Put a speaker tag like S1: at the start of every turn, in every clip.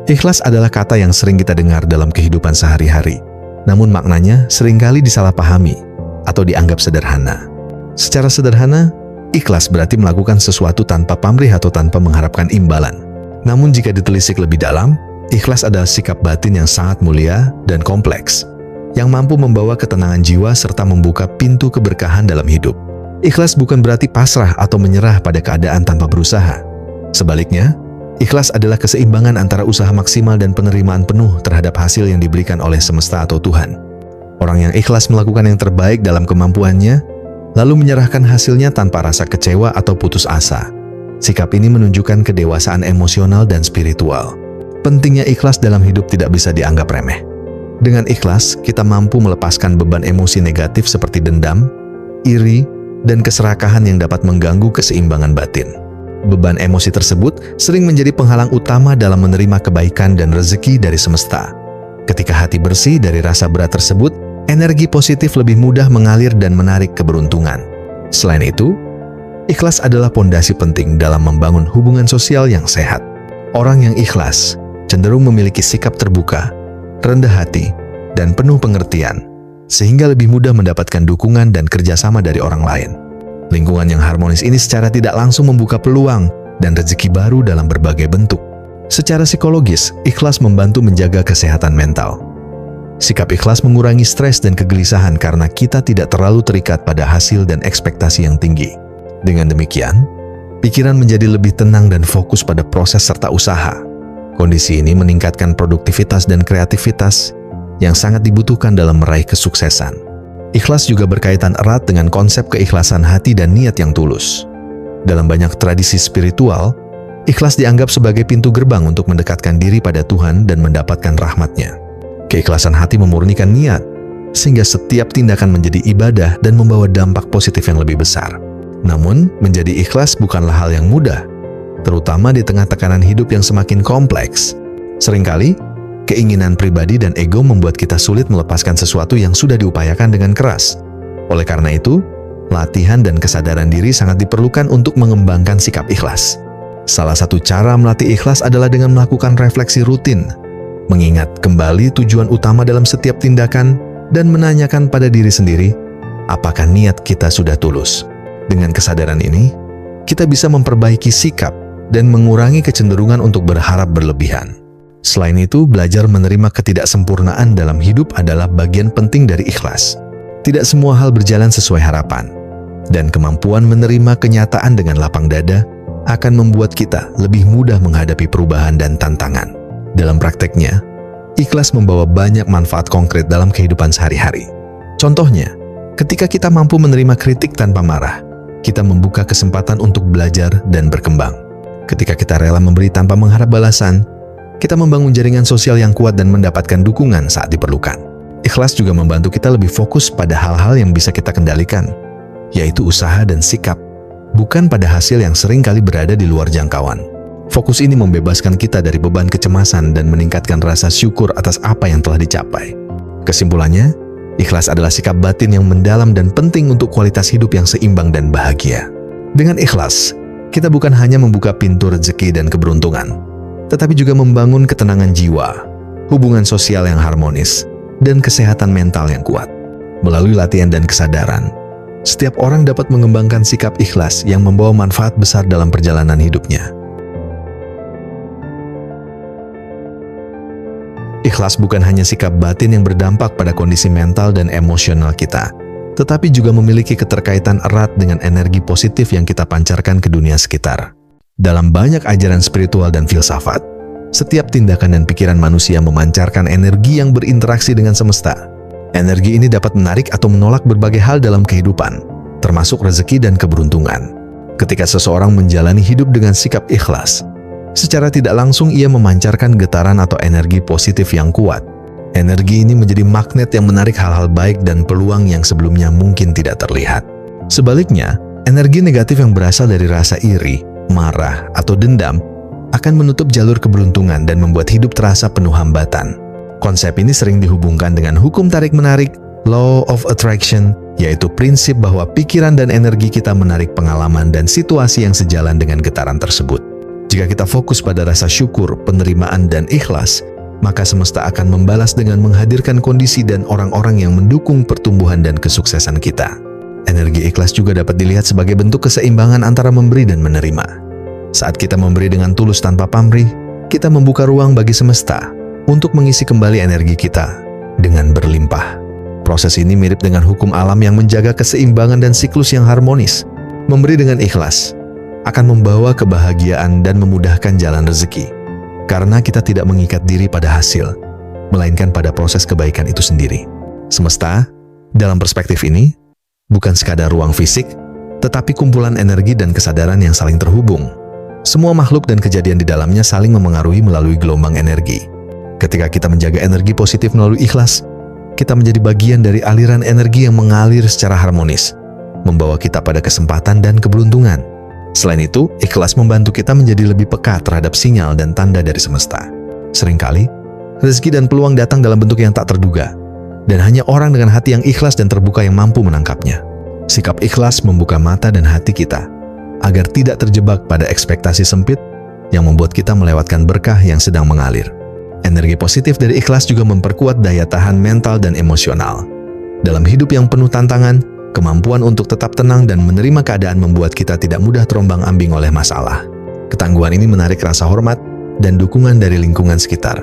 S1: Ikhlas adalah kata yang sering kita dengar dalam kehidupan sehari-hari, namun maknanya seringkali disalahpahami atau dianggap sederhana. Secara sederhana, ikhlas berarti melakukan sesuatu tanpa pamrih atau tanpa mengharapkan imbalan. Namun jika ditelisik lebih dalam, ikhlas adalah sikap batin yang sangat mulia dan kompleks, yang mampu membawa ketenangan jiwa serta membuka pintu keberkahan dalam hidup. Ikhlas bukan berarti pasrah atau menyerah pada keadaan tanpa berusaha. Sebaliknya, ikhlas adalah keseimbangan antara usaha maksimal dan penerimaan penuh terhadap hasil yang diberikan oleh semesta atau Tuhan. Orang yang ikhlas melakukan yang terbaik dalam kemampuannya, lalu menyerahkan hasilnya tanpa rasa kecewa atau putus asa. Sikap ini menunjukkan kedewasaan emosional dan spiritual. Pentingnya ikhlas dalam hidup tidak bisa dianggap remeh. Dengan ikhlas, kita mampu melepaskan beban emosi negatif seperti dendam, iri, dan keserakahan yang dapat mengganggu keseimbangan batin. Beban emosi tersebut sering menjadi penghalang utama dalam menerima kebaikan dan rezeki dari semesta. Ketika hati bersih dari rasa berat tersebut, energi positif lebih mudah mengalir dan menarik keberuntungan. Selain itu, ikhlas adalah pondasi penting dalam membangun hubungan sosial yang sehat. Orang yang ikhlas cenderung memiliki sikap terbuka, rendah hati, dan penuh pengertian, sehingga lebih mudah mendapatkan dukungan dan kerjasama dari orang lain. Lingkungan yang harmonis ini secara tidak langsung membuka peluang dan rezeki baru dalam berbagai bentuk. Secara psikologis, ikhlas membantu menjaga kesehatan mental. Sikap ikhlas mengurangi stres dan kegelisahan karena kita tidak terlalu terikat pada hasil dan ekspektasi yang tinggi. Dengan demikian, pikiran menjadi lebih tenang dan fokus pada proses serta usaha. Kondisi ini meningkatkan produktivitas dan kreativitas yang sangat dibutuhkan dalam meraih kesuksesan. Ikhlas juga berkaitan erat dengan konsep keikhlasan hati dan niat yang tulus. Dalam banyak tradisi spiritual, ikhlas dianggap sebagai pintu gerbang untuk mendekatkan diri pada Tuhan dan mendapatkan rahmat-Nya. Keikhlasan hati memurnikan niat, sehingga setiap tindakan menjadi ibadah dan membawa dampak positif yang lebih besar. Namun, menjadi ikhlas bukanlah hal yang mudah, terutama di tengah tekanan hidup yang semakin kompleks. Seringkali, keinginan pribadi dan ego membuat kita sulit melepaskan sesuatu yang sudah diupayakan dengan keras. Oleh karena itu, latihan dan kesadaran diri sangat diperlukan untuk mengembangkan sikap ikhlas. Salah satu cara melatih ikhlas adalah dengan melakukan refleksi rutin, mengingat kembali tujuan utama dalam setiap tindakan, dan menanyakan pada diri sendiri, apakah niat kita sudah tulus. Dengan kesadaran ini, kita bisa memperbaiki sikap dan mengurangi kecenderungan untuk berharap berlebihan. Selain itu, belajar menerima ketidaksempurnaan dalam hidup adalah bagian penting dari ikhlas. Tidak semua hal berjalan sesuai harapan, dan kemampuan menerima kenyataan dengan lapang dada akan membuat kita lebih mudah menghadapi perubahan dan tantangan. Dalam prakteknya, ikhlas membawa banyak manfaat konkret dalam kehidupan sehari-hari. Contohnya, ketika kita mampu menerima kritik tanpa marah, kita membuka kesempatan untuk belajar dan berkembang. Ketika kita rela memberi tanpa mengharap balasan, kita membangun jaringan sosial yang kuat dan mendapatkan dukungan saat diperlukan. Ikhlas juga membantu kita lebih fokus pada hal-hal yang bisa kita kendalikan, yaitu usaha dan sikap, bukan pada hasil yang sering kali berada di luar jangkauan. Fokus ini membebaskan kita dari beban kecemasan dan meningkatkan rasa syukur atas apa yang telah dicapai. Kesimpulannya, ikhlas adalah sikap batin yang mendalam dan penting untuk kualitas hidup yang seimbang dan bahagia. Dengan ikhlas, kita bukan hanya membuka pintu rezeki dan keberuntungan, tetapi juga membangun ketenangan jiwa, hubungan sosial yang harmonis, dan kesehatan mental yang kuat. Melalui latihan dan kesadaran, setiap orang dapat mengembangkan sikap ikhlas yang membawa manfaat besar dalam perjalanan hidupnya. Ikhlas bukan hanya sikap batin yang berdampak pada kondisi mental dan emosional kita, tetapi juga memiliki keterkaitan erat dengan energi positif yang kita pancarkan ke dunia sekitar. Dalam banyak ajaran spiritual dan filsafat, setiap tindakan dan pikiran manusia memancarkan energi yang berinteraksi dengan semesta. Energi ini dapat menarik atau menolak berbagai hal dalam kehidupan, termasuk rezeki dan keberuntungan. Ketika seseorang menjalani hidup dengan sikap ikhlas, secara tidak langsung ia memancarkan getaran atau energi positif yang kuat. Energi ini menjadi magnet yang menarik hal-hal baik dan peluang yang sebelumnya mungkin tidak terlihat. Sebaliknya, energi negatif yang berasal dari rasa iri, marah, atau dendam akan menutup jalur keberuntungan dan membuat hidup terasa penuh hambatan. Konsep ini sering dihubungkan dengan hukum tarik-menarik, law of attraction, yaitu prinsip bahwa pikiran dan energi kita menarik pengalaman dan situasi yang sejalan dengan getaran tersebut. Jika kita fokus pada rasa syukur, penerimaan, dan ikhlas, maka semesta akan membalas dengan menghadirkan kondisi dan orang-orang yang mendukung pertumbuhan dan kesuksesan kita. Energi ikhlas juga dapat dilihat sebagai bentuk keseimbangan antara memberi dan menerima. Saat kita memberi dengan tulus tanpa pamrih, kita membuka ruang bagi semesta untuk mengisi kembali energi kita dengan berlimpah. Proses ini mirip dengan hukum alam yang menjaga keseimbangan dan siklus yang harmonis. Memberi dengan ikhlas akan membawa kebahagiaan dan memudahkan jalan rezeki, karena kita tidak mengikat diri pada hasil, melainkan pada proses kebaikan itu sendiri. Semesta, dalam perspektif ini, bukan sekadar ruang fisik, tetapi kumpulan energi dan kesadaran yang saling terhubung. Semua makhluk dan kejadian di dalamnya saling memengaruhi melalui gelombang energi. Ketika kita menjaga energi positif melalui ikhlas, kita menjadi bagian dari aliran energi yang mengalir secara harmonis, membawa kita pada kesempatan dan keberuntungan. Selain itu, ikhlas membantu kita menjadi lebih peka terhadap sinyal dan tanda dari semesta. Seringkali, rezeki dan peluang datang dalam bentuk yang tak terduga, dan hanya orang dengan hati yang ikhlas dan terbuka yang mampu menangkapnya. Sikap ikhlas membuka mata dan hati kita, agar tidak terjebak pada ekspektasi sempit yang membuat kita melewatkan berkah yang sedang mengalir. Energi positif dari ikhlas juga memperkuat daya tahan mental dan emosional. Dalam hidup yang penuh tantangan, kemampuan untuk tetap tenang dan menerima keadaan membuat kita tidak mudah terombang-ambing oleh masalah. Ketangguhan ini menarik rasa hormat dan dukungan dari lingkungan sekitar,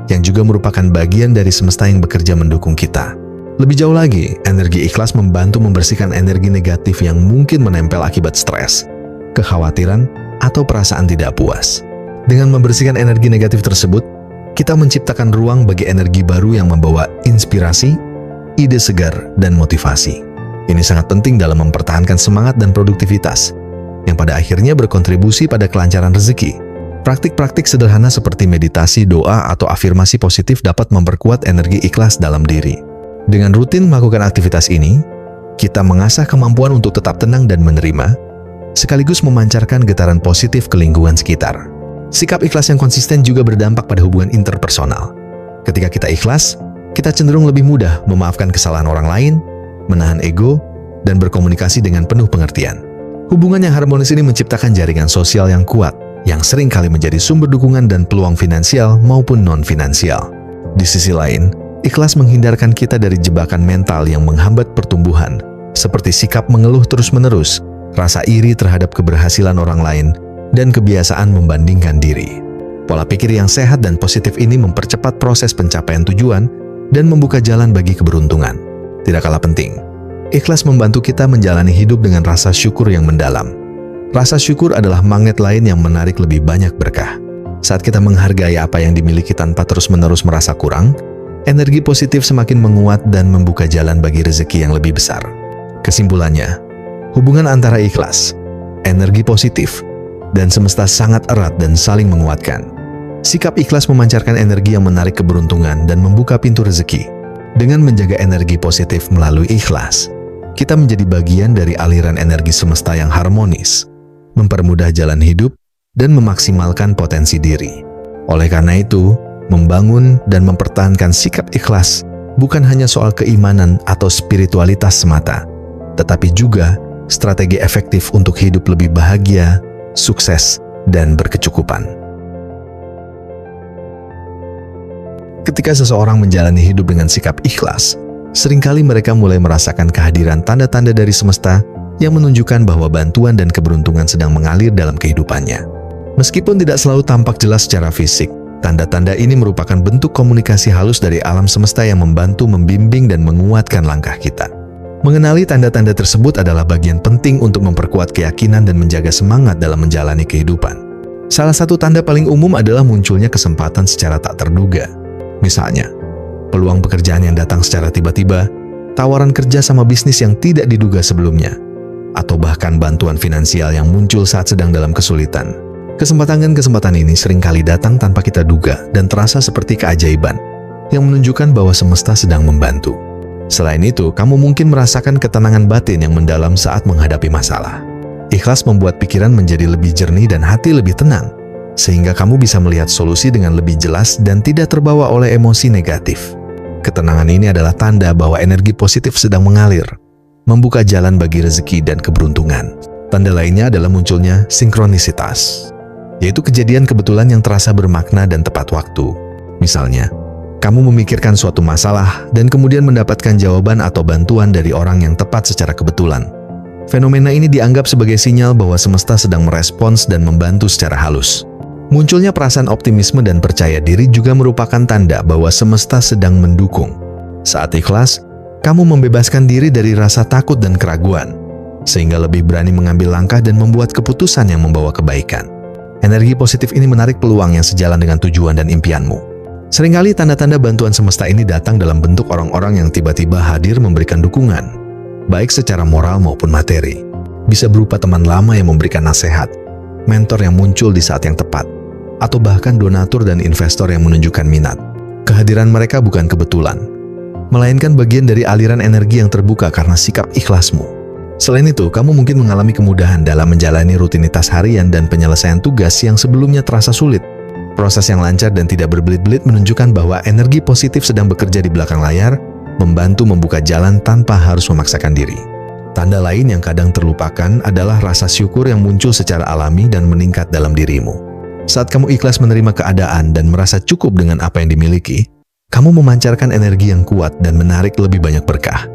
S1: yang juga merupakan bagian dari semesta yang bekerja mendukung kita. Lebih jauh lagi, energi ikhlas membantu membersihkan energi negatif yang mungkin menempel akibat stres, kekhawatiran, atau perasaan tidak puas. Dengan membersihkan energi negatif tersebut, kita menciptakan ruang bagi energi baru yang membawa inspirasi, ide segar, dan motivasi. Ini sangat penting dalam mempertahankan semangat dan produktivitas, yang pada akhirnya berkontribusi pada kelancaran rezeki. Praktik-praktik sederhana seperti meditasi, doa, atau afirmasi positif dapat memperkuat energi ikhlas dalam diri. Dengan rutin melakukan aktivitas ini, kita mengasah kemampuan untuk tetap tenang dan menerima, sekaligus memancarkan getaran positif ke lingkungan sekitar. Sikap ikhlas yang konsisten juga berdampak pada hubungan interpersonal. Ketika kita ikhlas, kita cenderung lebih mudah memaafkan kesalahan orang lain, menahan ego, dan berkomunikasi dengan penuh pengertian. Hubungan yang harmonis ini menciptakan jaringan sosial yang kuat, yang sering kali menjadi sumber dukungan dan peluang finansial maupun non-finansial. Di sisi lain, ikhlas menghindarkan kita dari jebakan mental yang menghambat pertumbuhan, seperti sikap mengeluh terus-menerus, rasa iri terhadap keberhasilan orang lain, dan kebiasaan membandingkan diri. Pola pikir yang sehat dan positif ini mempercepat proses pencapaian tujuan dan membuka jalan bagi keberuntungan. Tidak kalah penting, ikhlas membantu kita menjalani hidup dengan rasa syukur yang mendalam. Rasa syukur adalah magnet lain yang menarik lebih banyak berkah. Saat kita menghargai apa yang dimiliki tanpa terus-menerus merasa kurang, energi positif semakin menguat dan membuka jalan bagi rezeki yang lebih besar. Kesimpulannya, hubungan antara ikhlas, energi positif, dan semesta sangat erat dan saling menguatkan. Sikap ikhlas memancarkan energi yang menarik keberuntungan dan membuka pintu rezeki. Dengan menjaga energi positif melalui ikhlas, kita menjadi bagian dari aliran energi semesta yang harmonis, mempermudah jalan hidup, dan memaksimalkan potensi diri. Oleh karena itu, membangun dan mempertahankan sikap ikhlas bukan hanya soal keimanan atau spiritualitas semata, tetapi juga strategi efektif untuk hidup lebih bahagia, sukses, dan berkecukupan. Ketika seseorang menjalani hidup dengan sikap ikhlas, seringkali mereka mulai merasakan kehadiran tanda-tanda dari semesta yang menunjukkan bahwa bantuan dan keberuntungan sedang mengalir dalam kehidupannya. Meskipun tidak selalu tampak jelas secara fisik, tanda-tanda ini merupakan bentuk komunikasi halus dari alam semesta yang membantu membimbing dan menguatkan langkah kita. Mengenali tanda-tanda tersebut adalah bagian penting untuk memperkuat keyakinan dan menjaga semangat dalam menjalani kehidupan. Salah satu tanda paling umum adalah munculnya kesempatan secara tak terduga. Misalnya, peluang pekerjaan yang datang secara tiba-tiba, tawaran kerja sama bisnis yang tidak diduga sebelumnya, atau bahkan bantuan finansial yang muncul saat sedang dalam kesulitan. Kesempatan ini seringkali datang tanpa kita duga dan terasa seperti keajaiban, yang menunjukkan bahwa semesta sedang membantu. Selain itu, kamu mungkin merasakan ketenangan batin yang mendalam saat menghadapi masalah. Ikhlas membuat pikiran menjadi lebih jernih dan hati lebih tenang, sehingga kamu bisa melihat solusi dengan lebih jelas dan tidak terbawa oleh emosi negatif. Ketenangan ini adalah tanda bahwa energi positif sedang mengalir, membuka jalan bagi rezeki dan keberuntungan. Tanda lainnya adalah munculnya sinkronisitas. yaitu kejadian kebetulan yang terasa bermakna dan tepat waktu. Misalnya, kamu memikirkan suatu masalah dan kemudian mendapatkan jawaban atau bantuan dari orang yang tepat secara kebetulan. Fenomena ini dianggap sebagai sinyal bahwa semesta sedang merespons dan membantu secara halus. Munculnya perasaan optimisme dan percaya diri juga merupakan tanda bahwa semesta sedang mendukung. Saat ikhlas, kamu membebaskan diri dari rasa takut dan keraguan, sehingga lebih berani mengambil langkah dan membuat keputusan yang membawa kebaikan. Energi positif ini menarik peluang yang sejalan dengan tujuan dan impianmu. Seringkali tanda-tanda bantuan semesta ini datang dalam bentuk orang-orang yang tiba-tiba hadir memberikan dukungan, baik secara moral maupun materi. Bisa berupa teman lama yang memberikan nasihat, mentor yang muncul di saat yang tepat, atau bahkan donatur dan investor yang menunjukkan minat. Kehadiran mereka bukan kebetulan, melainkan bagian dari aliran energi yang terbuka karena sikap ikhlasmu. Selain itu, kamu mungkin mengalami kemudahan dalam menjalani rutinitas harian dan penyelesaian tugas yang sebelumnya terasa sulit. Proses yang lancar dan tidak berbelit-belit menunjukkan bahwa energi positif sedang bekerja di belakang layar, membantu membuka jalan tanpa harus memaksakan diri. Tanda lain yang kadang terlupakan adalah rasa syukur yang muncul secara alami dan meningkat dalam dirimu. Saat kamu ikhlas menerima keadaan dan merasa cukup dengan apa yang dimiliki, kamu memancarkan energi yang kuat dan menarik lebih banyak berkah.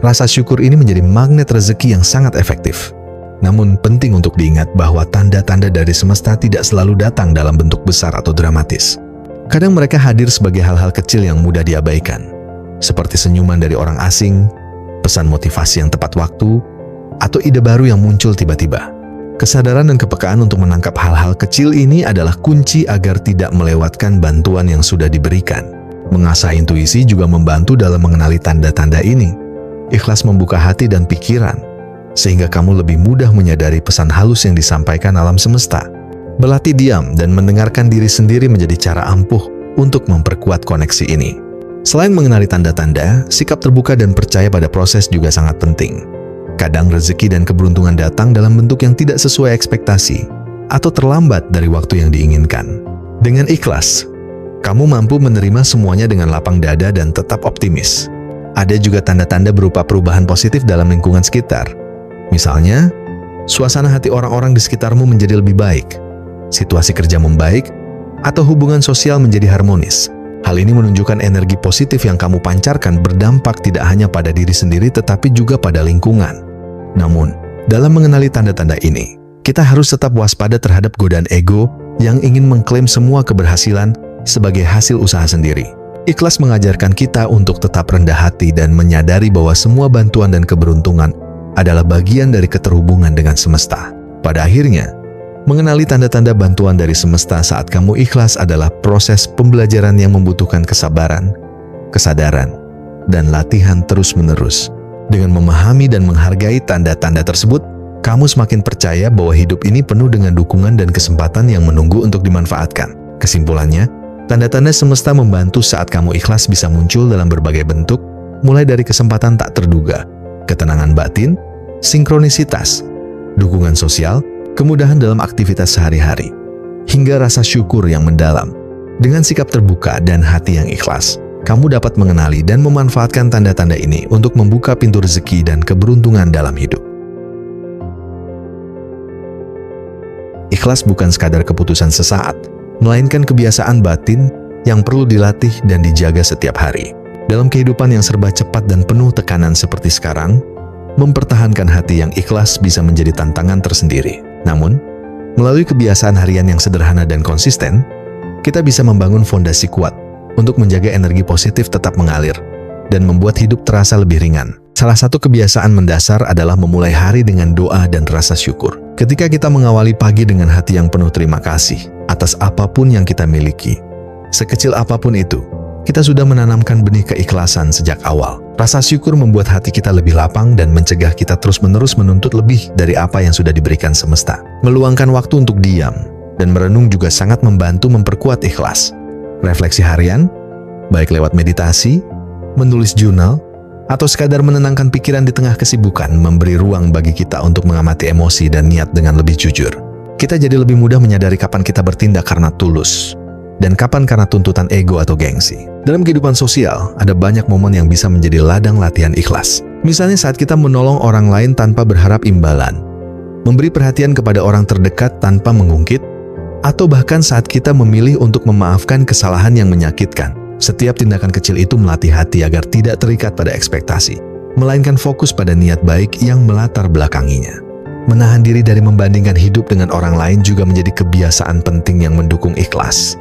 S1: Rasa syukur ini menjadi magnet rezeki yang sangat efektif. Namun penting untuk diingat bahwa tanda-tanda dari semesta tidak selalu datang dalam bentuk besar atau dramatis. Kadang mereka hadir sebagai hal-hal kecil yang mudah diabaikan, seperti senyuman dari orang asing, pesan motivasi yang tepat waktu, atau ide baru yang muncul tiba-tiba. Kesadaran dan kepekaan untuk menangkap hal-hal kecil ini adalah kunci agar tidak melewatkan bantuan yang sudah diberikan. Mengasah intuisi juga membantu dalam mengenali tanda-tanda ini. Ikhlas membuka hati dan pikiran, sehingga kamu lebih mudah menyadari pesan halus yang disampaikan alam semesta. Berlatih diam dan mendengarkan diri sendiri menjadi cara ampuh untuk memperkuat koneksi ini. Selain mengenali tanda-tanda, sikap terbuka dan percaya pada proses juga sangat penting. Kadang rezeki dan keberuntungan datang dalam bentuk yang tidak sesuai ekspektasi atau terlambat dari waktu yang diinginkan. Dengan ikhlas, kamu mampu menerima semuanya dengan lapang dada dan tetap optimis. Ada juga tanda-tanda berupa perubahan positif dalam lingkungan sekitar. Misalnya, suasana hati orang-orang di sekitarmu menjadi lebih baik, situasi kerja membaik, atau hubungan sosial menjadi harmonis. Hal ini menunjukkan energi positif yang kamu pancarkan berdampak tidak hanya pada diri sendiri tetapi juga pada lingkungan. Namun, dalam mengenali tanda-tanda ini, kita harus tetap waspada terhadap godaan ego yang ingin mengklaim semua keberhasilan sebagai hasil usaha sendiri. Ikhlas mengajarkan kita untuk tetap rendah hati dan menyadari bahwa semua bantuan dan keberuntungan adalah bagian dari keterhubungan dengan semesta. Pada akhirnya, mengenali tanda-tanda bantuan dari semesta saat kamu ikhlas adalah proses pembelajaran yang membutuhkan kesabaran, kesadaran, dan latihan terus-menerus. Dengan memahami dan menghargai tanda-tanda tersebut, kamu semakin percaya bahwa hidup ini penuh dengan dukungan dan kesempatan yang menunggu untuk dimanfaatkan. Kesimpulannya, tanda-tanda semesta membantu saat kamu ikhlas bisa muncul dalam berbagai bentuk, mulai dari kesempatan tak terduga, ketenangan batin, sinkronisitas, dukungan sosial, kemudahan dalam aktivitas sehari-hari, hingga rasa syukur yang mendalam. Dengan sikap terbuka dan hati yang ikhlas, kamu dapat mengenali dan memanfaatkan tanda-tanda ini untuk membuka pintu rezeki dan keberuntungan dalam hidup. Ikhlas bukan sekadar keputusan sesaat, melainkan kebiasaan batin yang perlu dilatih dan dijaga setiap hari. Dalam kehidupan yang serba cepat dan penuh tekanan seperti sekarang, mempertahankan hati yang ikhlas bisa menjadi tantangan tersendiri. Namun, melalui kebiasaan harian yang sederhana dan konsisten, kita bisa membangun fondasi kuat untuk menjaga energi positif tetap mengalir dan membuat hidup terasa lebih ringan. Salah satu kebiasaan mendasar adalah memulai hari dengan doa dan rasa syukur. Ketika kita mengawali pagi dengan hati yang penuh terima kasih atas apapun yang kita miliki, sekecil apapun itu, kita sudah menanamkan benih keikhlasan sejak awal. Rasa syukur membuat hati kita lebih lapang dan mencegah kita terus-menerus menuntut lebih dari apa yang sudah diberikan semesta. Meluangkan waktu untuk diam dan merenung juga sangat membantu memperkuat ikhlas. Refleksi harian, baik lewat meditasi, menulis jurnal, atau sekadar menenangkan pikiran di tengah kesibukan, memberi ruang bagi kita untuk mengamati emosi dan niat dengan lebih jujur. Kita jadi lebih mudah menyadari kapan kita bertindak karena tulus, dan kapan karena tuntutan ego atau gengsi. Dalam kehidupan sosial, ada banyak momen yang bisa menjadi ladang latihan ikhlas. Misalnya saat kita menolong orang lain tanpa berharap imbalan, memberi perhatian kepada orang terdekat tanpa mengungkit, atau bahkan saat kita memilih untuk memaafkan kesalahan yang menyakitkan. Setiap tindakan kecil itu melatih hati agar tidak terikat pada ekspektasi, melainkan fokus pada niat baik yang melatar belakanginya. Menahan diri dari membandingkan hidup dengan orang lain juga menjadi kebiasaan penting yang mendukung ikhlas.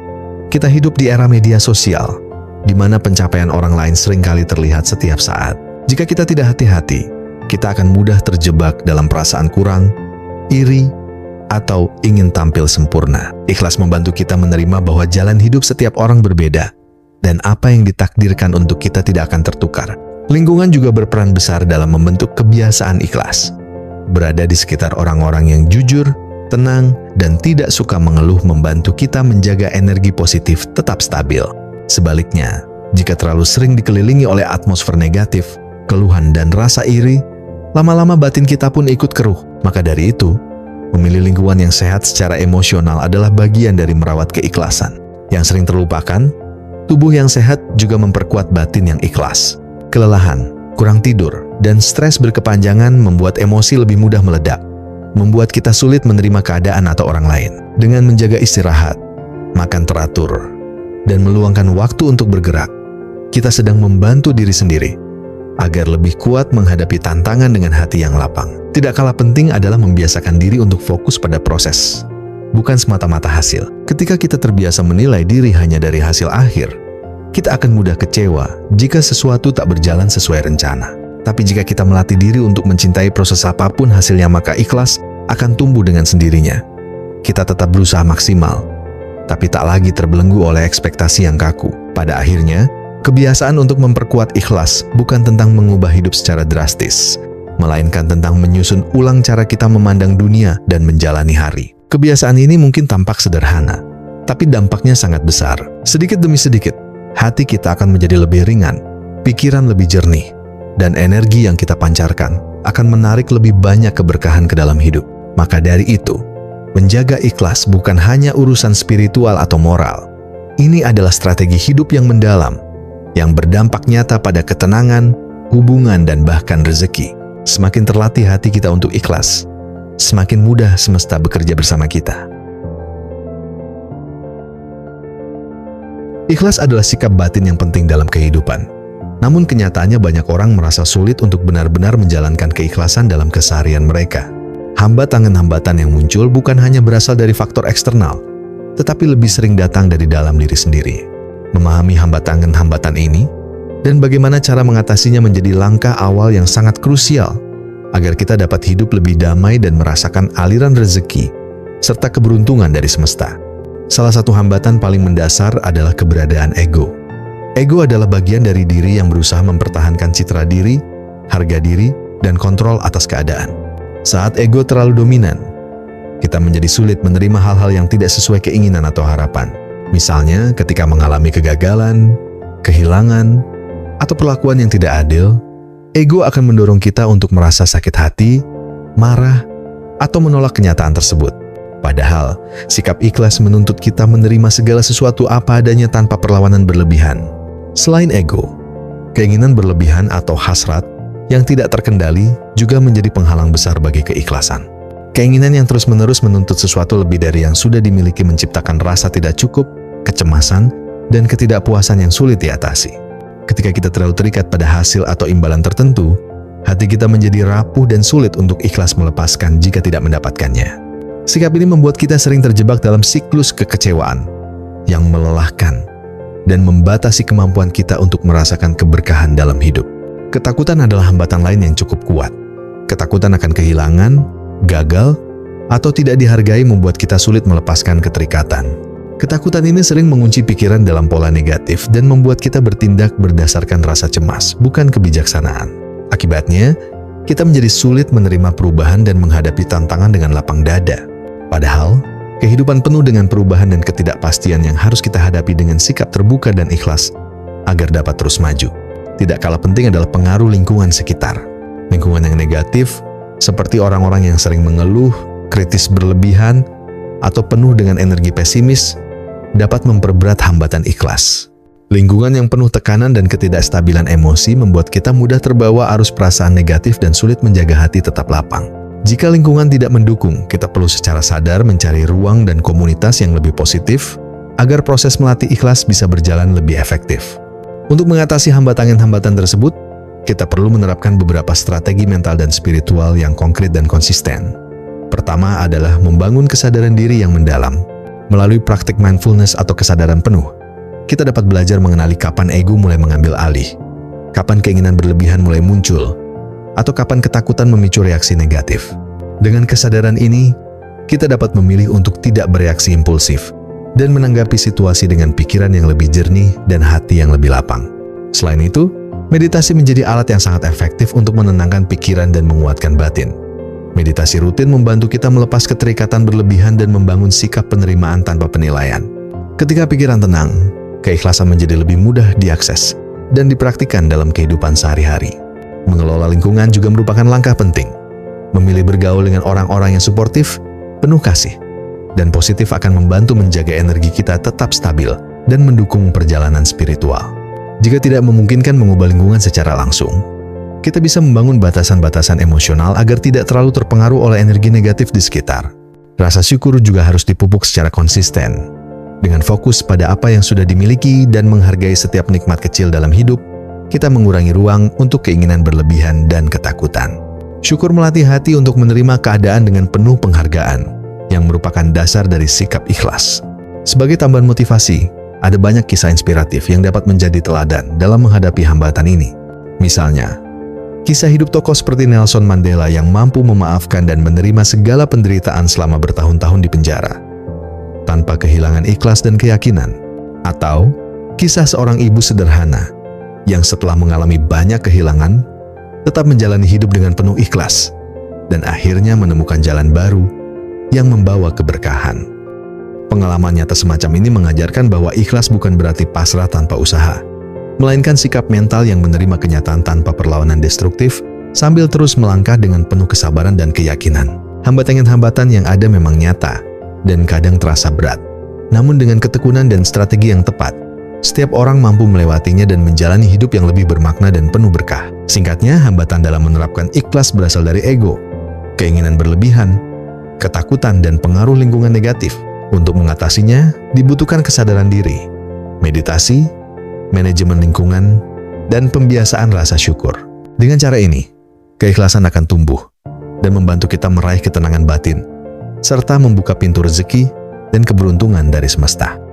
S1: Kita hidup di era media sosial, di mana pencapaian orang lain seringkali terlihat setiap saat. Jika kita tidak hati-hati, kita akan mudah terjebak dalam perasaan kurang, iri, atau ingin tampil sempurna. Ikhlas membantu kita menerima bahwa jalan hidup setiap orang berbeda, dan apa yang ditakdirkan untuk kita tidak akan tertukar. Lingkungan juga berperan besar dalam membentuk kebiasaan ikhlas. Berada di sekitar orang-orang yang jujur, tenang, dan tidak suka mengeluh membantu kita menjaga energi positif tetap stabil. Sebaliknya, jika terlalu sering dikelilingi oleh atmosfer negatif, keluhan, dan rasa iri, lama-lama batin kita pun ikut keruh. Maka dari itu, memilih lingkungan yang sehat secara emosional adalah bagian dari merawat keikhlasan. Yang sering terlupakan, tubuh yang sehat juga memperkuat batin yang ikhlas. Kelelahan, kurang tidur, dan stres berkepanjangan membuat emosi lebih mudah meledak, membuat kita sulit menerima keadaan atau orang lain. Dengan menjaga istirahat, makan teratur, dan meluangkan waktu untuk bergerak, kita sedang membantu diri sendiri agar lebih kuat menghadapi tantangan dengan hati yang lapang. Tidak kalah penting adalah membiasakan diri untuk fokus pada proses, bukan semata-mata hasil. Ketika kita terbiasa menilai diri hanya dari hasil akhir, kita akan mudah kecewa jika sesuatu tak berjalan sesuai rencana. Tapi jika kita melatih diri untuk mencintai proses apapun hasilnya, maka ikhlas akan tumbuh dengan sendirinya. Kita tetap berusaha maksimal, tapi tak lagi terbelenggu oleh ekspektasi yang kaku. Pada akhirnya, kebiasaan untuk memperkuat ikhlas bukan tentang mengubah hidup secara drastis, melainkan tentang menyusun ulang cara kita memandang dunia dan menjalani hari. Kebiasaan ini mungkin tampak sederhana, tapi dampaknya sangat besar. Sedikit demi sedikit, hati kita akan menjadi lebih ringan, pikiran lebih jernih, dan energi yang kita pancarkan akan menarik lebih banyak keberkahan ke dalam hidup. Maka dari itu, menjaga ikhlas bukan hanya urusan spiritual atau moral. Ini adalah strategi hidup yang mendalam, yang berdampak nyata pada ketenangan, hubungan, dan bahkan rezeki. Semakin terlatih hati kita untuk ikhlas, semakin mudah semesta bekerja bersama kita. Ikhlas adalah sikap batin yang penting dalam kehidupan. Namun kenyataannya banyak orang merasa sulit untuk benar-benar menjalankan keikhlasan dalam keseharian mereka. Hambatan-hambatan yang muncul bukan hanya berasal dari faktor eksternal, tetapi lebih sering datang dari dalam diri sendiri. Memahami hambatan-hambatan ini dan bagaimana cara mengatasinya menjadi langkah awal yang sangat krusial agar kita dapat hidup lebih damai dan merasakan aliran rezeki serta keberuntungan dari semesta. Salah satu hambatan paling mendasar adalah keberadaan ego. Ego adalah bagian dari diri yang berusaha mempertahankan citra diri, harga diri, dan kontrol atas keadaan. Saat ego terlalu dominan, kita menjadi sulit menerima hal-hal yang tidak sesuai keinginan atau harapan. Misalnya ketika mengalami kegagalan, kehilangan, atau perlakuan yang tidak adil, ego akan mendorong kita untuk merasa sakit hati, marah, atau menolak kenyataan tersebut. Padahal, sikap ikhlas menuntut kita menerima segala sesuatu apa adanya tanpa perlawanan berlebihan. Selain ego, keinginan berlebihan atau hasrat yang tidak terkendali juga menjadi penghalang besar bagi keikhlasan. Keinginan yang terus-menerus menuntut sesuatu lebih dari yang sudah dimiliki menciptakan rasa tidak cukup, kecemasan, dan ketidakpuasan yang sulit diatasi. Ketika kita terlalu terikat pada hasil atau imbalan tertentu, hati kita menjadi rapuh dan sulit untuk ikhlas melepaskan jika tidak mendapatkannya. Sikap ini membuat kita sering terjebak dalam siklus kekecewaan yang melelahkan dan membatasi kemampuan kita untuk merasakan keberkahan dalam hidup. Ketakutan adalah hambatan lain yang cukup kuat. Ketakutan akan kehilangan, gagal, atau tidak dihargai membuat kita sulit melepaskan keterikatan. Ketakutan ini sering mengunci pikiran dalam pola negatif dan membuat kita bertindak berdasarkan rasa cemas, bukan kebijaksanaan. Akibatnya, kita menjadi sulit menerima perubahan dan menghadapi tantangan dengan lapang dada. Padahal, kehidupan penuh dengan perubahan dan ketidakpastian yang harus kita hadapi dengan sikap terbuka dan ikhlas agar dapat terus maju. Tidak kalah penting adalah pengaruh lingkungan sekitar. Lingkungan yang negatif, seperti orang-orang yang sering mengeluh, kritis berlebihan, atau penuh dengan energi pesimis, dapat memperberat hambatan ikhlas. Lingkungan yang penuh tekanan dan ketidakstabilan emosi membuat kita mudah terbawa arus perasaan negatif dan sulit menjaga hati tetap lapang. Jika lingkungan tidak mendukung, kita perlu secara sadar mencari ruang dan komunitas yang lebih positif agar proses melatih ikhlas bisa berjalan lebih efektif. Untuk mengatasi hambatan-hambatan tersebut, kita perlu menerapkan beberapa strategi mental dan spiritual yang konkret dan konsisten. Pertama adalah membangun kesadaran diri yang mendalam. Melalui praktik mindfulness atau kesadaran penuh, kita dapat belajar mengenali kapan ego mulai mengambil alih, kapan keinginan berlebihan mulai muncul, atau kapan ketakutan memicu reaksi negatif. Dengan kesadaran ini, kita dapat memilih untuk tidak bereaksi impulsif dan menanggapi situasi dengan pikiran yang lebih jernih dan hati yang lebih lapang. Selain itu, meditasi menjadi alat yang sangat efektif untuk menenangkan pikiran dan menguatkan batin. Meditasi rutin membantu kita melepas keterikatan berlebihan dan membangun sikap penerimaan tanpa penilaian. Ketika pikiran tenang, keikhlasan menjadi lebih mudah diakses dan dipraktikkan dalam kehidupan sehari-hari. Mengelola lingkungan juga merupakan langkah penting. Memilih bergaul dengan orang-orang yang suportif, penuh kasih, dan positif akan membantu menjaga energi kita tetap stabil dan mendukung perjalanan spiritual. Jika tidak memungkinkan mengubah lingkungan secara langsung, kita bisa membangun batasan-batasan emosional agar tidak terlalu terpengaruh oleh energi negatif di sekitar. Rasa syukur juga harus dipupuk secara konsisten. Dengan fokus pada apa yang sudah dimiliki dan menghargai setiap nikmat kecil dalam hidup, kita mengurangi ruang untuk keinginan berlebihan dan ketakutan. Syukur melatih hati untuk menerima keadaan dengan penuh penghargaan, yang merupakan dasar dari sikap ikhlas. Sebagai tambahan motivasi, ada banyak kisah inspiratif yang dapat menjadi teladan dalam menghadapi hambatan ini. Misalnya, kisah hidup tokoh seperti Nelson Mandela yang mampu memaafkan dan menerima segala penderitaan selama bertahun-tahun di penjara, tanpa kehilangan ikhlas dan keyakinan. Atau, kisah seorang ibu sederhana yang setelah mengalami banyak kehilangan, tetap menjalani hidup dengan penuh ikhlas, dan akhirnya menemukan jalan baru yang membawa keberkahan. Pengalaman nyata semacam ini mengajarkan bahwa ikhlas bukan berarti pasrah tanpa usaha, melainkan sikap mental yang menerima kenyataan tanpa perlawanan destruktif, sambil terus melangkah dengan penuh kesabaran dan keyakinan. Hambatan-hambatan yang ada memang nyata, dan kadang terasa berat. Namun dengan ketekunan dan strategi yang tepat, setiap orang mampu melewatinya dan menjalani hidup yang lebih bermakna dan penuh berkah. Singkatnya, hambatan dalam menerapkan ikhlas berasal dari ego, keinginan berlebihan, ketakutan, dan pengaruh lingkungan negatif. Untuk mengatasinya, dibutuhkan kesadaran diri, meditasi, manajemen lingkungan, dan pembiasaan rasa syukur. Dengan cara ini, keikhlasan akan tumbuh dan membantu kita meraih ketenangan batin, serta membuka pintu rezeki dan keberuntungan dari semesta.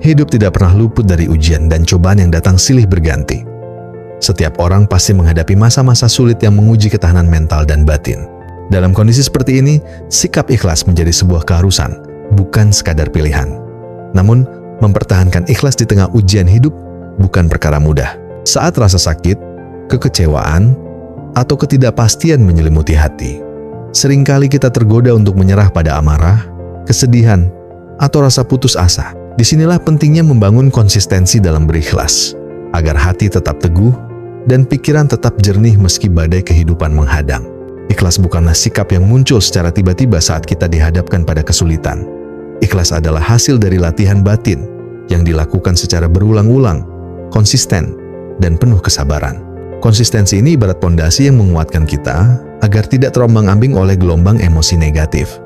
S1: Hidup tidak pernah luput dari ujian dan cobaan yang datang silih berganti. Setiap orang pasti menghadapi masa-masa sulit yang menguji ketahanan mental dan batin. Dalam kondisi seperti ini, sikap ikhlas menjadi sebuah keharusan, bukan sekadar pilihan. Namun, mempertahankan ikhlas di tengah ujian hidup bukan perkara mudah. Saat rasa sakit, kekecewaan, atau ketidakpastian menyelimuti hati, seringkali kita tergoda untuk menyerah pada amarah, kesedihan, atau rasa putus asa. Disinilah pentingnya membangun konsistensi dalam berikhlas, agar hati tetap teguh dan pikiran tetap jernih meski badai kehidupan menghadang. Ikhlas bukanlah sikap yang muncul secara tiba-tiba saat kita dihadapkan pada kesulitan. Ikhlas adalah hasil dari latihan batin yang dilakukan secara berulang-ulang, konsisten, dan penuh kesabaran. Konsistensi ini ibarat pondasi yang menguatkan kita agar tidak terombang-ambing oleh gelombang emosi negatif.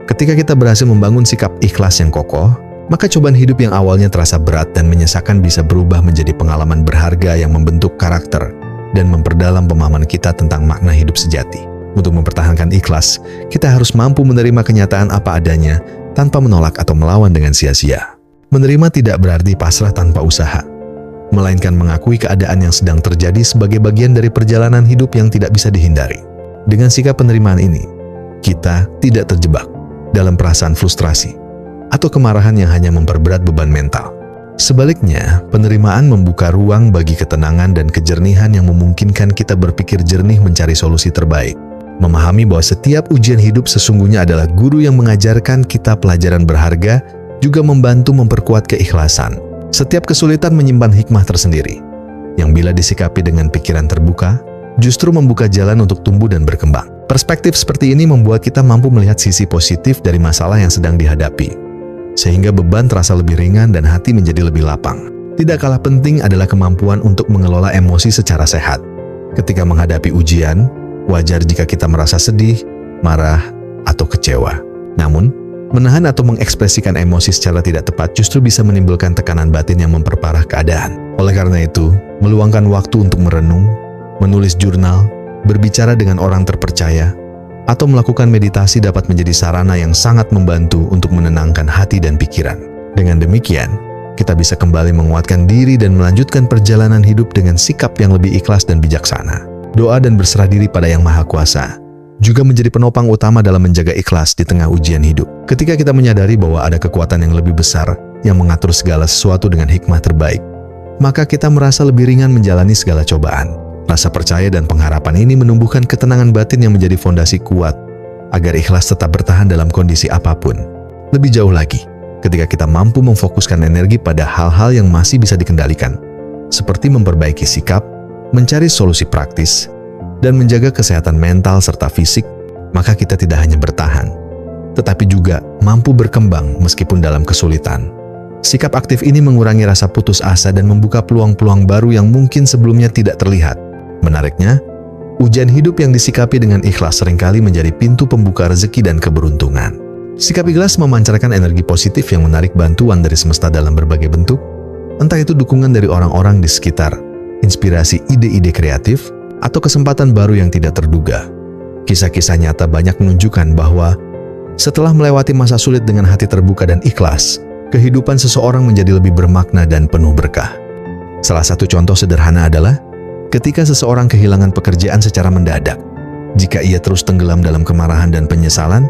S1: Ketika kita berhasil membangun sikap ikhlas yang kokoh, maka cobaan hidup yang awalnya terasa berat dan menyesakan bisa berubah menjadi pengalaman berharga yang membentuk karakter dan memperdalam pemahaman kita tentang makna hidup sejati. Untuk mempertahankan ikhlas, kita harus mampu menerima kenyataan apa adanya tanpa menolak atau melawan dengan sia-sia. Menerima tidak berarti pasrah tanpa usaha, melainkan mengakui keadaan yang sedang terjadi sebagai bagian dari perjalanan hidup yang tidak bisa dihindari. Dengan sikap penerimaan ini, kita tidak terjebak dalam perasaan frustrasi atau kemarahan yang hanya memperberat beban mental. Sebaliknya, penerimaan membuka ruang bagi ketenangan dan kejernihan yang memungkinkan kita berpikir jernih mencari solusi terbaik. Memahami bahwa setiap ujian hidup sesungguhnya adalah guru yang mengajarkan kita pelajaran berharga, juga membantu memperkuat keikhlasan. Setiap kesulitan menyimpan hikmah tersendiri, yang bila disikapi dengan pikiran terbuka, justru membuka jalan untuk tumbuh dan berkembang. Perspektif seperti ini membuat kita mampu melihat sisi positif dari masalah yang sedang dihadapi, sehingga beban terasa lebih ringan dan hati menjadi lebih lapang. Tidak kalah penting adalah kemampuan untuk mengelola emosi secara sehat. Ketika menghadapi ujian, wajar jika kita merasa sedih, marah, atau kecewa. Namun, menahan atau mengekspresikan emosi secara tidak tepat justru bisa menimbulkan tekanan batin yang memperparah keadaan. Oleh karena itu, meluangkan waktu untuk merenung, menulis jurnal, berbicara dengan orang terpercaya, atau melakukan meditasi dapat menjadi sarana yang sangat membantu untuk menenangkan hati dan pikiran. Dengan demikian, kita bisa kembali menguatkan diri dan melanjutkan perjalanan hidup dengan sikap yang lebih ikhlas dan bijaksana. Doa dan berserah diri pada Yang Maha Kuasa juga menjadi penopang utama dalam menjaga ikhlas di tengah ujian hidup. Ketika kita menyadari bahwa ada kekuatan yang lebih besar yang mengatur segala sesuatu dengan hikmah terbaik, maka kita merasa lebih ringan menjalani segala cobaan. Rasa percaya dan pengharapan ini menumbuhkan ketenangan batin yang menjadi fondasi kuat agar ikhlas tetap bertahan dalam kondisi apapun. Lebih jauh lagi, ketika kita mampu memfokuskan energi pada hal-hal yang masih bisa dikendalikan, seperti memperbaiki sikap, mencari solusi praktis, dan menjaga kesehatan mental serta fisik, maka kita tidak hanya bertahan, tetapi juga mampu berkembang meskipun dalam kesulitan. Sikap aktif ini mengurangi rasa putus asa dan membuka peluang-peluang baru yang mungkin sebelumnya tidak terlihat. Menariknya, ujian hidup yang disikapi dengan ikhlas seringkali menjadi pintu pembuka rezeki dan keberuntungan. Sikap ikhlas memancarkan energi positif yang menarik bantuan dari semesta dalam berbagai bentuk, entah itu dukungan dari orang-orang di sekitar, inspirasi ide-ide kreatif, atau kesempatan baru yang tidak terduga. Kisah-kisah nyata banyak menunjukkan bahwa setelah melewati masa sulit dengan hati terbuka dan ikhlas, kehidupan seseorang menjadi lebih bermakna dan penuh berkah. Salah satu contoh sederhana adalah ketika seseorang kehilangan pekerjaan secara mendadak. Jika ia terus tenggelam dalam kemarahan dan penyesalan,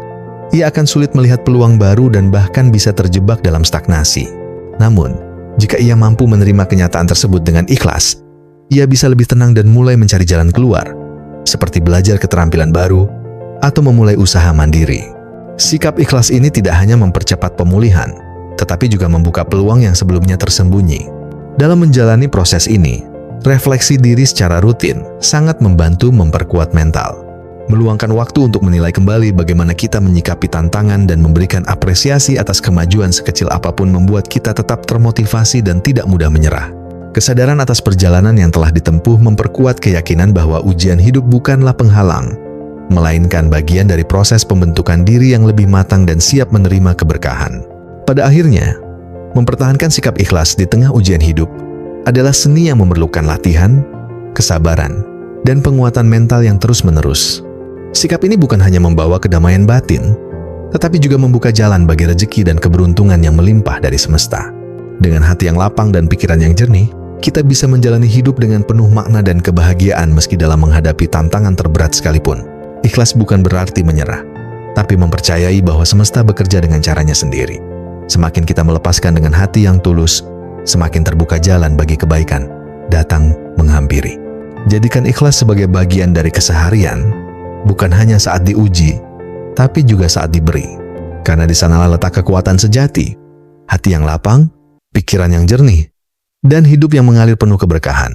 S1: ia akan sulit melihat peluang baru dan bahkan bisa terjebak dalam stagnasi. Namun, jika ia mampu menerima kenyataan tersebut dengan ikhlas, ia bisa lebih tenang dan mulai mencari jalan keluar, seperti belajar keterampilan baru atau memulai usaha mandiri. Sikap ikhlas ini tidak hanya mempercepat pemulihan, tetapi juga membuka peluang yang sebelumnya tersembunyi. Dalam menjalani proses ini, refleksi diri secara rutin sangat membantu memperkuat mental. Meluangkan waktu untuk menilai kembali bagaimana kita menyikapi tantangan dan memberikan apresiasi atas kemajuan sekecil apapun membuat kita tetap termotivasi dan tidak mudah menyerah. Kesadaran atas perjalanan yang telah ditempuh memperkuat keyakinan bahwa ujian hidup bukanlah penghalang, melainkan bagian dari proses pembentukan diri yang lebih matang dan siap menerima keberkahan. Pada akhirnya, mempertahankan sikap ikhlas di tengah ujian hidup adalah seni yang memerlukan latihan, kesabaran, dan penguatan mental yang terus-menerus. Sikap ini bukan hanya membawa kedamaian batin, tetapi juga membuka jalan bagi rezeki dan keberuntungan yang melimpah dari semesta. Dengan hati yang lapang dan pikiran yang jernih, kita bisa menjalani hidup dengan penuh makna dan kebahagiaan meski dalam menghadapi tantangan terberat sekalipun. Ikhlas bukan berarti menyerah, tapi mempercayai bahwa semesta bekerja dengan caranya sendiri. Semakin kita melepaskan dengan hati yang tulus, semakin terbuka jalan bagi kebaikan datang menghampiri. Jadikan ikhlas sebagai bagian dari keseharian, bukan hanya saat diuji, tapi juga saat diberi. Karena di sanalah letak kekuatan sejati, hati yang lapang, pikiran yang jernih, dan hidup yang mengalir penuh keberkahan.